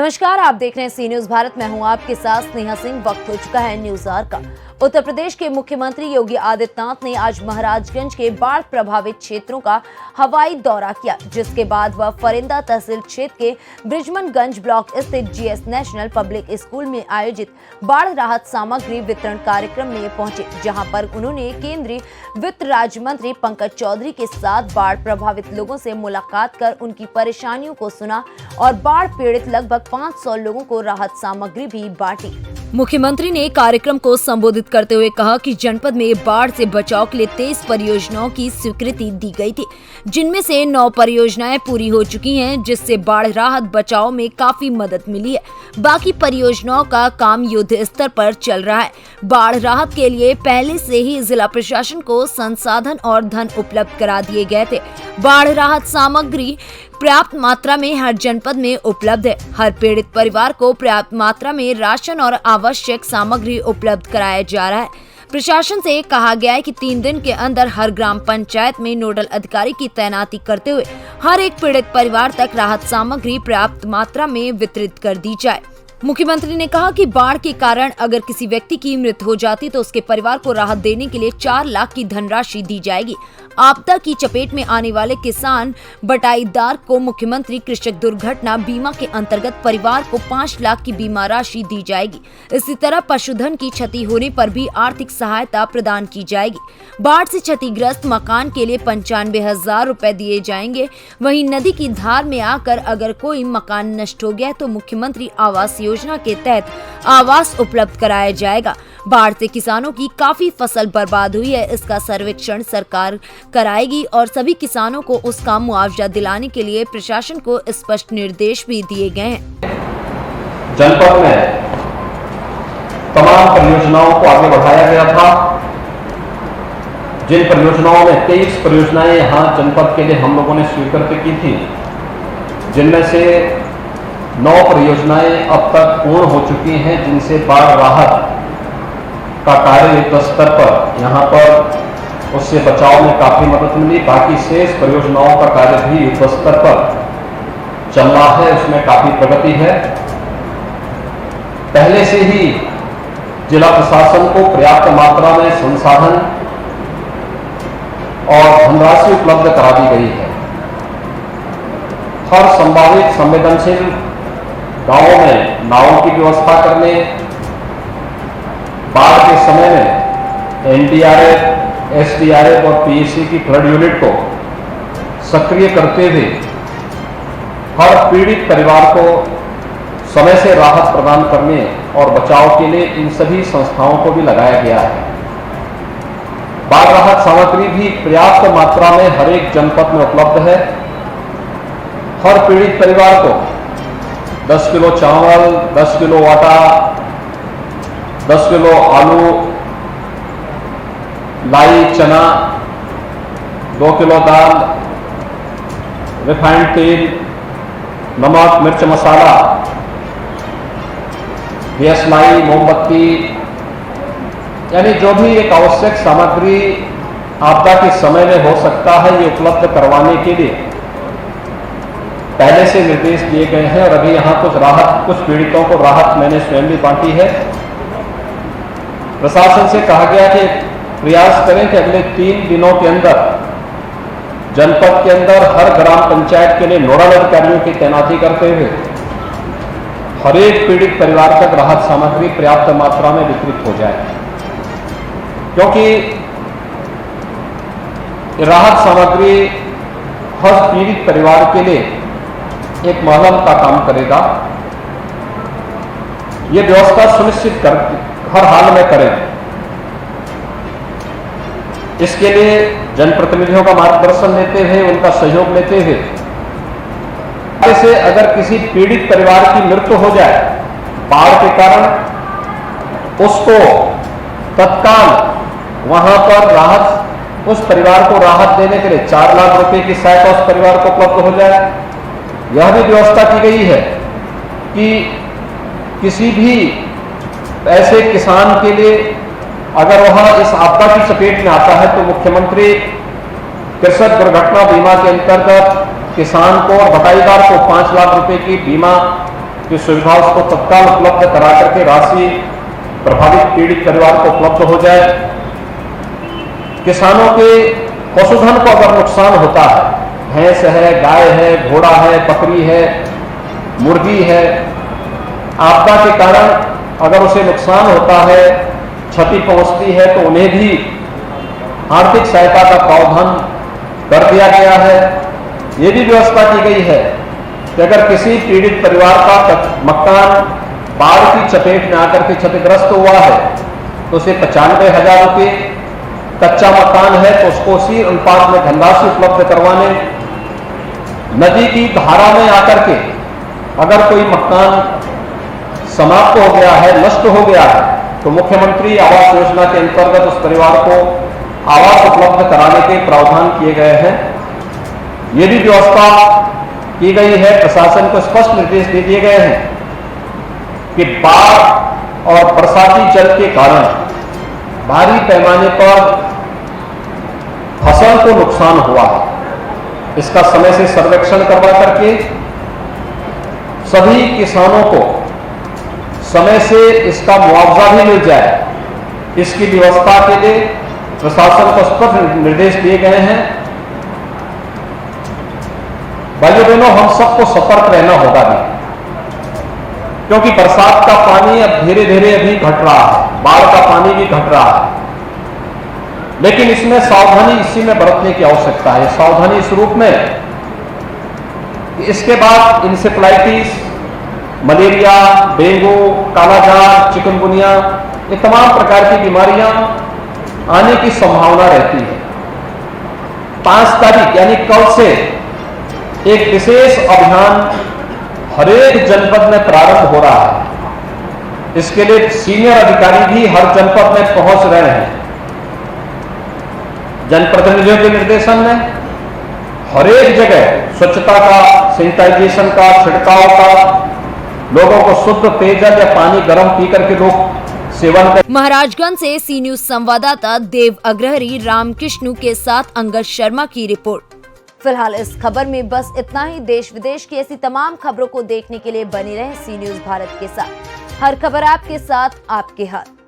नमस्कार, आप देख रहे हैं सी न्यूज भारत। मैं हूं आपके साथ स्नेहा सिंह। वक्त हो चुका है न्यूज आवर का। उत्तर प्रदेश के मुख्यमंत्री योगी आदित्यनाथ ने आज महाराजगंज के बाढ़ प्रभावित क्षेत्रों का हवाई दौरा किया, जिसके बाद वह फरिंदा तहसील क्षेत्र के ब्रिजमनगंज ब्लॉक स्थित जीएस नेशनल पब्लिक स्कूल में आयोजित बाढ़ राहत सामग्री वितरण कार्यक्रम में पहुंचे, जहां पर उन्होंने केंद्रीय वित्त राज्य मंत्री पंकज चौधरी के साथ बाढ़ प्रभावित लोगों से मुलाकात कर उनकी परेशानियों को सुना और बाढ़ पीड़ित लगभग 500 लोगों को राहत सामग्री भी बांटी। मुख्यमंत्री ने कार्यक्रम को संबोधित करते हुए कहा कि जनपद में बाढ़ से बचाव के लिए 23 परियोजनाओं की स्वीकृति दी गई थी, जिनमें से 9 परियोजनाएं पूरी हो चुकी हैं, जिससे बाढ़ राहत बचाव में काफी मदद मिली है। बाकी परियोजनाओं का काम युद्ध स्तर पर चल रहा है। बाढ़ राहत के लिए पहले से ही जिला प्रशासन को संसाधन और धन उपलब्ध करा दिए गए थे। बाढ़ राहत सामग्री पर्याप्त मात्रा में हर जनपद में उपलब्ध है। हर पीड़ित परिवार को पर्याप्त मात्रा में राशन और आवश्यक सामग्री उपलब्ध कराया जा रहा है। प्रशासन से कहा गया है कि 3 दिन के अंदर हर ग्राम पंचायत में नोडल अधिकारी की तैनाती करते हुए हर एक पीड़ित परिवार तक राहत सामग्री पर्याप्त मात्रा में वितरित कर दी जाए। मुख्यमंत्री ने कहा कि बाढ़ के कारण अगर किसी व्यक्ति की मृत्यु हो जाती तो उसके परिवार को राहत देने के लिए 4 लाख की धनराशि दी जाएगी। आपदा की चपेट में आने वाले किसान बटाईदार को मुख्यमंत्री कृषक दुर्घटना बीमा के अंतर्गत परिवार को 5 लाख की बीमा राशि दी जाएगी। इसी तरह पशुधन की क्षति होने पर भी आर्थिक सहायता प्रदान की जाएगी। बाढ़ से क्षतिग्रस्त मकान के लिए 95,000 रुपए दिए जाएंगे। वहीं नदी की धार में आकर अगर कोई मकान नष्ट हो गया तो मुख्यमंत्री आवास योजना के तहत आवास उपलब्ध कराया जाएगा। बाढ़ से किसानों की काफी फसल बर्बाद हुई है, इसका सर्वेक्षण सरकार कराएगी और सभी किसानों को उसका मुआवजा दिलाने के लिए प्रशासन को स्पष्ट निर्देश भी दिए गए हैं। जनपद में तमाम परियोजनाओं को आगे बढ़ाया गया था। जिन परियोजनाओं में 23 परियोजनाएं यहाँ जनपद के लिए हम लोगों ने स्वीकृत की थी, जिनमें से 9 परियोजनाएं अब तक पूर्ण हो चुकी हैं, जिनसे बाढ़ राहत का कार्य युद्ध स्तर पर यहाँ पर उससे बचाव में काफी मदद मिली। बाकी शेष परियोजनाओं का कार्य भी युद्ध स्तर पर चल रहा है, उसमें काफी प्रगति है। पहले से ही जिला प्रशासन को पर्याप्त मात्रा में संसाधन और धनराशि उपलब्ध करा दी गई है। हर संभावित संवेदनशील गांवों में नावों की व्यवस्था करने, बाढ़ के समय में एनडीआरएफ, एसडीआरएफ और पीएसी की फ्लड यूनिट को सक्रिय करते हुए हर पीड़ित परिवार को समय से राहत प्रदान करने और बचाव के लिए इन सभी संस्थाओं को भी लगाया गया है। बाढ़ राहत सामग्री भी पर्याप्त मात्रा में हर एक जनपद में उपलब्ध है। हर पीड़ित परिवार को 10 किलो चावल, 10 किलो आटा, 10 किलो आलू, लाई चना, 2 किलो दाल, रिफाइंड तेल, नमक, मिर्च मसाला, गैस लाई, मोमबत्ती, यानी जो भी एक आवश्यक सामग्री आपदा के समय में हो सकता है, ये उपलब्ध करवाने के लिए पहले से निर्देश दिए गए हैं। और अभी यहाँ कुछ पीड़ितों को राहत मैंने स्वयं भी बांटी है। प्रशासन से कहा गया कि प्रयास करें कि अगले 3 दिनों के अंदर जनपद के अंदर हर ग्राम पंचायत के लिए नोडल अधिकारियों की तैनाती करते हुए हर एक पीड़ित परिवार तक राहत सामग्री पर्याप्त मात्रा में वितरित हो जाए, क्योंकि राहत सामग्री हर पीड़ित परिवार के लिए एक मलहम का काम करेगा। ये व्यवस्था सुनिश्चित कर हर हाल में करें। इसके लिए जनप्रतिनिधियों का मार्गदर्शन लेते हुए, उनका सहयोग लेते हुए, जैसे अगर किसी पीड़ित परिवार की मृत्यु हो जाए बाढ़ के कारण, उसको तत्काल वहां पर राहत, उस परिवार को राहत देने के लिए 4 लाख रुपए की सहायता उस परिवार को उपलब्ध हो जाए। यह भी व्यवस्था की गई है कि किसी भी ऐसे किसान के लिए अगर वह इस आपदा की चपेट में आता है तो मुख्यमंत्री कृषक दुर्घटना बीमा के अंतर्गत किसान को और बटाईदार को 5 लाख रुपए की बीमा की सुविधा उसको तत्काल उपलब्ध करा करके राशि प्रभावित पीड़ित परिवार को उपलब्ध हो जाए। किसानों के पशुधन को अगर नुकसान होता है, भैंस है, गाय है, घोड़ा है, बकरी है, मुर्गी है, आपदा के कारण अगर उसे नुकसान होता है, क्षति पहुंचती है, तो उन्हें भी आर्थिक सहायता का प्रावधान कर दिया गया है। ये भी व्यवस्था की गई है कि अगर किसी पीड़ित परिवार का मकान बाढ़ की चपेट में आकर के क्षतिग्रस्त हुआ है तो उसे 95,000 रुपये, कच्चा मकान है तो उसको उसी अनुपात में धनराशि उपलब्ध करवाने, नदी की धारा में आकर के अगर कोई मकान समाप्त हो गया है, नष्ट हो गया है, तो मुख्यमंत्री आवास योजना के अंतर्गत उस परिवार को आवास उपलब्ध कराने के प्रावधान किए गए हैं। ये भी व्यवस्था की गई है। प्रशासन को स्पष्ट निर्देश दे दिए गए हैं कि बाढ़ और बरसाती जल के कारण भारी पैमाने पर फसल को नुकसान हुआ है, इसका समय से सर्वेक्षण करवा करके सभी किसानों को समय से इसका मुआवजा भी मिल जाए, इसकी व्यवस्था के लिए प्रशासन को स्पष्ट निर्देश दिए गए हैं। भाइयों बहनों, हम सबको सतर्क रहना होगा भी, क्योंकि बरसात का पानी अब धीरे धीरे अभी घट रहा है, बाढ़ का पानी भी घट रहा है, लेकिन इसमें सावधानी इसी में बरतने की आवश्यकता है। सावधानी इस रूप में कि इसके बाद इंसेफ्लाइटिस, मलेरिया, डेंगू, कालाजार, चिकनगुनिया, ये तमाम प्रकार की बीमारियां आने की संभावना रहती है। 5 तारीख यानी कल से एक विशेष अभियान हरेक जनपद में प्रारंभ हो रहा है। इसके लिए सीनियर अधिकारी भी हर जनपद में पहुंच रहे हैं। जनप्रतिनिधियों के निर्देशन में हर एक जगह स्वच्छता का, सैनिटाइजेशन का, छिड़काव का, लोगों को शुद्ध पेयजल या पानी गर्म पी करके लोग सेवन कर। महाराजगंज से सी न्यूज संवाददाता देव अग्रहरी रामकृष्णु के साथ अंगद शर्मा की रिपोर्ट। फिलहाल इस खबर में बस इतना ही। देश विदेश की ऐसी तमाम खबरों को देखने के लिए बने रहें सी न्यूज भारत के साथ। हर खबर आपके साथ, आपके हाथ।